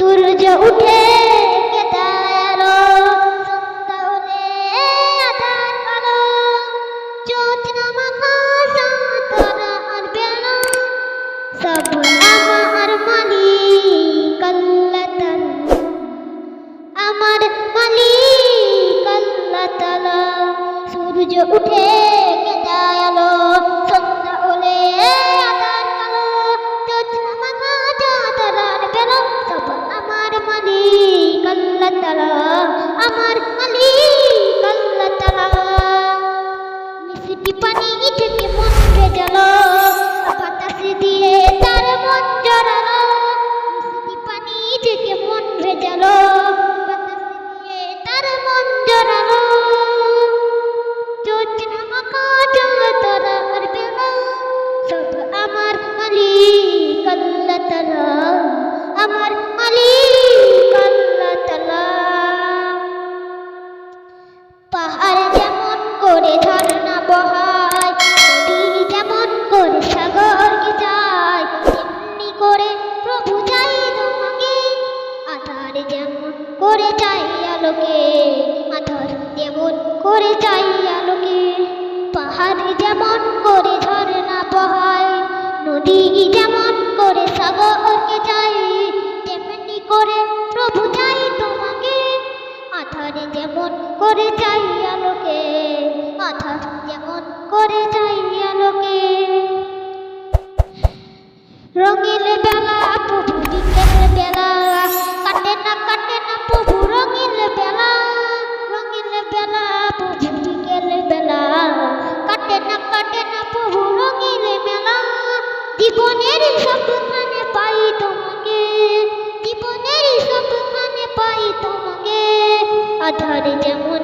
সূর্য উঠে কেদায় আলো, সন্ধ্যা হলে আঁধার কালো, জ্যোৎস্না মাখা চাঁদ আর বেলা, সব আমার মালিক আল্লাহ তাআলা, আমার মালিক আল্লাহ তাআলা। সূর্য উঠে কেদায় আলো, সন্ধ্যা হলে আঁধার কালো, জ্যোৎস্না মাখা চাঁদ আর বেলা, সব আমার মালিক আল্লাহ তাআলা, আমার মালিক আল্লাহ তাআলা। মিষ্টি পানি থেকে মন ভেজালো, বাতাস দিয়ে তার মন জড়ালো, মিষ্টি পানি থেকে মন ভেজালো, বাতাস দিয়ে তার মন জড়ালো, জ্যোৎস্না মাখা চাঁদ আর বেলা, সব আমার মালিক আল্লাহ তাআলা, আমার মালিক আল্লাহ তাআলা। পাহাড় যেমন করে ঝর্ণা বহায়, নদী যেমন করে সাগরকে যায়, তেমনি করে প্রভু চাই তোমাকে, আধার যেমন করে চাই আলোকে, আধার যেমন করে চাই আলোকে। পাহাড় যেমন করে ঝর্ণা বহায়, নদী যেমন করে সাগরকে যায়, তেমনি করে প্রভু চাই তোমাকে, আধার যেমন করে চাই আলোকে, আধার যেমন করে চাই আলোকে। রঙিন বেলা প্রভু বিকেল বেলা, কাটে না প্রভু রঙিন বেলা, রঙিন বেলা প্রভু বিকেল বেলা, কাটে না প্রভু রঙিন বেলা। জীবনের সবখানে পাই তোমাকে, জীবনের সবখানে পাই তোমাকে, আধার যেমন